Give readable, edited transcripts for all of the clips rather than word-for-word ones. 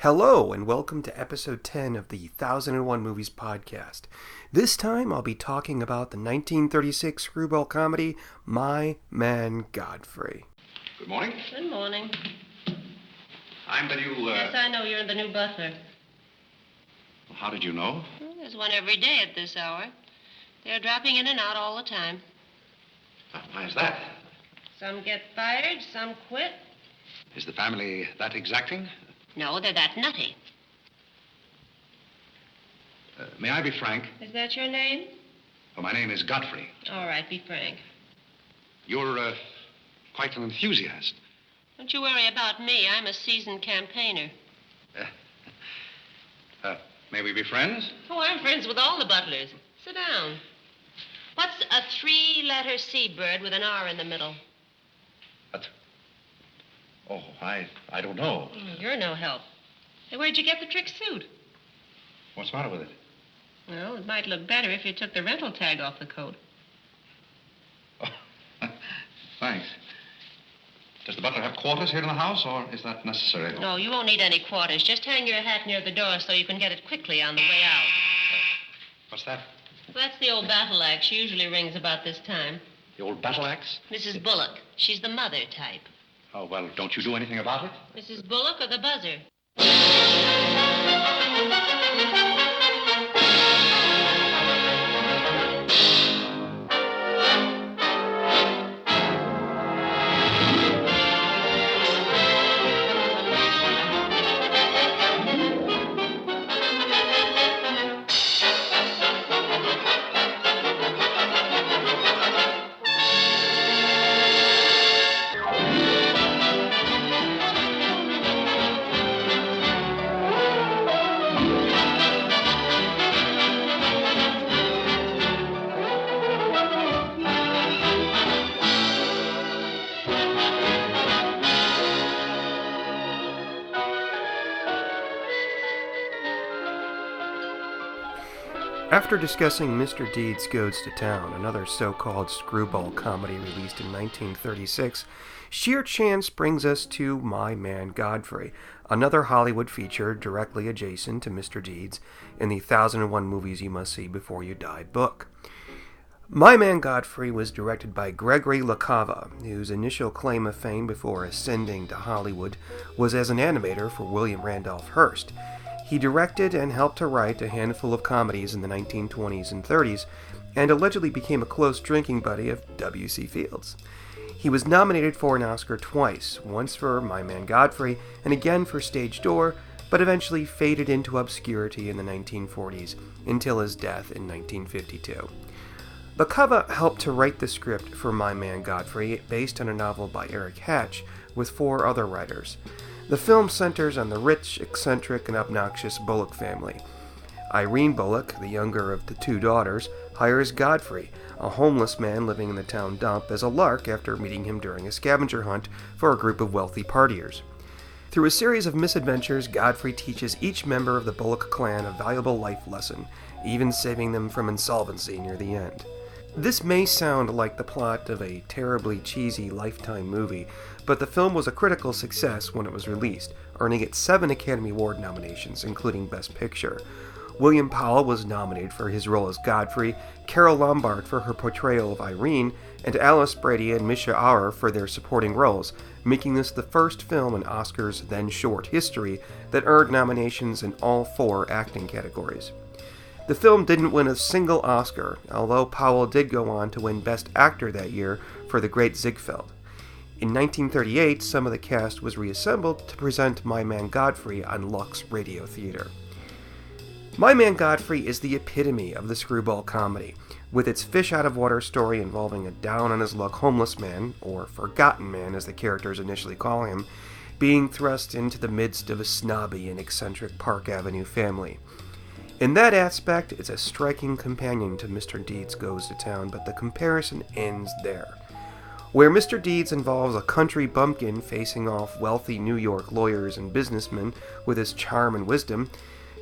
Hello, and welcome to episode 10 of the 1001 Movies podcast. This time I'll be talking about the 1936 screwball comedy, My Man Godfrey. Good morning. Good morning. I'm the new, Yes, I know you're the new butler. Well, how did you know? Well, there's one every day at this hour. They're dropping in and out all the time. Why is that? Some get fired, some quit. Is the family that exacting? No, they're that nutty. May I be frank? Is that your name? Well, my name is Godfrey. All right, be frank. You're, quite an enthusiast. Don't you worry about me. I'm a seasoned campaigner. May we be friends? Oh, I'm friends with all the butlers. Sit down. What's a three-letter seabird with an R in the middle? Oh, I don't know. You're no help. Hey, where'd you get the trick suit? What's the matter with it? Well, it might look better if you took the rental tag off the coat. Oh, thanks. Does the butler have quarters here in the house, or is that necessary? No, you won't need any quarters. Just hang your hat near the door so you can get it quickly on the way out. What's that? Well, that's the old battle axe. She usually rings about this time. The old battle axe? Mrs. Bullock. She's the mother type. Oh, well, don't you do anything about it? Mrs. Bullock or the buzzer? After discussing Mr. Deeds Goes to Town, another so-called screwball comedy released in 1936, sheer chance brings us to My Man Godfrey, another Hollywood feature directly adjacent to Mr. Deeds in the 1001 Movies You Must See Before You Die book. My Man Godfrey was directed by Gregory La Cava, whose initial claim of fame before ascending to Hollywood was as an animator for William Randolph Hearst. He directed and helped to write a handful of comedies in the 1920s and 30s, and allegedly became a close drinking buddy of W.C. Fields. He was nominated for an Oscar twice, once for My Man Godfrey and again for Stage Door, but eventually faded into obscurity in the 1940s until his death in 1952. La Cava helped to write the script for My Man Godfrey, based on a novel by Eric Hatch, with 4 other writers. The film centers on the rich, eccentric, and obnoxious Bullock family. Irene Bullock, the younger of the 2 daughters, hires Godfrey, a homeless man living in the town dump, as a lark after meeting him during a scavenger hunt for a group of wealthy partiers. Through a series of misadventures, Godfrey teaches each member of the Bullock clan a valuable life lesson, even saving them from insolvency near the end. This may sound like the plot of a terribly cheesy Lifetime movie, but the film was a critical success when it was released, earning it 7 Academy Award nominations, including Best Picture. William Powell was nominated for his role as Godfrey, Carol Lombard for her portrayal of Irene, and Alice Brady and Misha Auer for their supporting roles, making this the first film in Oscar's then-short history that earned nominations in all 4 acting categories. The film didn't win a single Oscar, although Powell did go on to win Best Actor that year for The Great Ziegfeld. In 1938, some of the cast was reassembled to present My Man Godfrey on Lux Radio Theater. My Man Godfrey is the epitome of the screwball comedy, with its fish-out-of-water story involving a down-on-his-luck homeless man, or forgotten man as the characters initially call him, being thrust into the midst of a snobby and eccentric Park Avenue family. In that aspect, it's a striking companion to Mr. Deeds Goes to Town, but the comparison ends there. Where Mr. Deeds involves a country bumpkin facing off wealthy New York lawyers and businessmen with his charm and wisdom,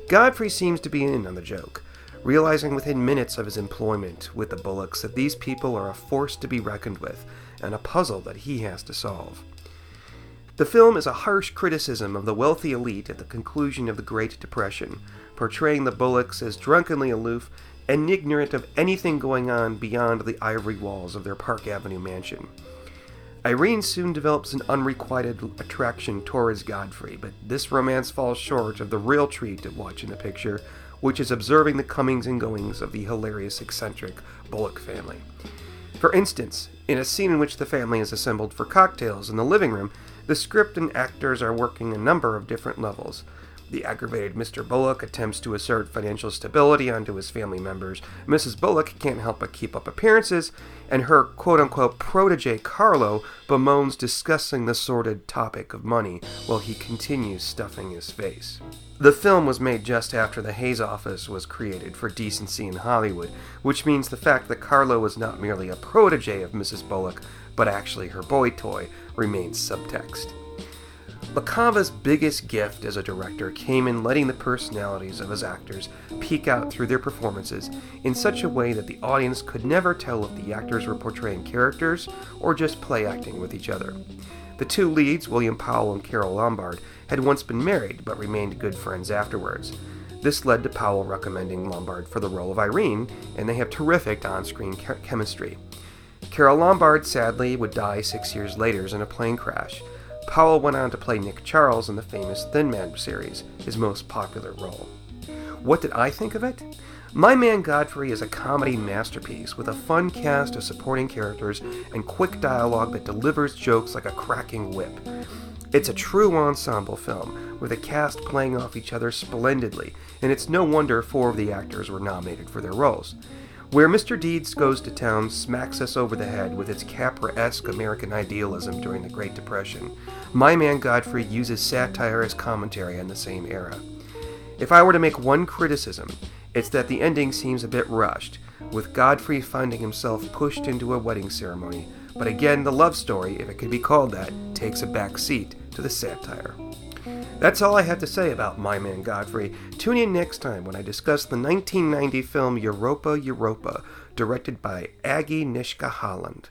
Godfrey seems to be in on the joke, realizing within minutes of his employment with the Bullocks that these people are a force to be reckoned with, and a puzzle that he has to solve. The film is a harsh criticism of the wealthy elite at the conclusion of the Great Depression, portraying the Bullocks as drunkenly aloof and ignorant of anything going on beyond the ivory walls of their Park Avenue mansion. Irene soon develops an unrequited attraction towards Godfrey, but this romance falls short of the real treat of watching the picture, which is observing the comings and goings of the hilarious, eccentric Bullock family. For instance, in a scene in which the family is assembled for cocktails in the living room, the script and actors are working a number of different levels. The aggravated Mr. Bullock attempts to assert financial stability onto his family members. Mrs. Bullock can't help but keep up appearances, and her quote-unquote protege Carlo bemoans discussing the sordid topic of money while he continues stuffing his face. The film was made just after the Hays Office was created for decency in Hollywood, which means the fact that Carlo was not merely a protege of Mrs. Bullock, but actually her boy toy, remains subtext. La Cava's biggest gift as a director came in letting the personalities of his actors peek out through their performances in such a way that the audience could never tell if the actors were portraying characters or just play acting with each other. The two leads, William Powell and Carole Lombard, had once been married but remained good friends afterwards. This led to Powell recommending Lombard for the role of Irene, and they have terrific on-screen chemistry. Carole Lombard, sadly, would die 6 years later in a plane crash. Powell went on to play Nick Charles in the famous Thin Man series, his most popular role. What did I think of it? My Man Godfrey is a comedy masterpiece with a fun cast of supporting characters and quick dialogue that delivers jokes like a cracking whip. It's a true ensemble film, with a cast playing off each other splendidly, and it's no wonder 4 of the actors were nominated for their roles. Where Mr. Deeds Goes to Town smacks us over the head with its Capra-esque American idealism during the Great Depression, My Man Godfrey uses satire as commentary on the same era. If I were to make one criticism, it's that the ending seems a bit rushed, with Godfrey finding himself pushed into a wedding ceremony, but again the love story, if it could be called that, takes a back seat to the satire. That's all I have to say about My Man Godfrey. Tune in next time when I discuss the 1990 film Europa, Europa, directed by Aggie Nishka Holland.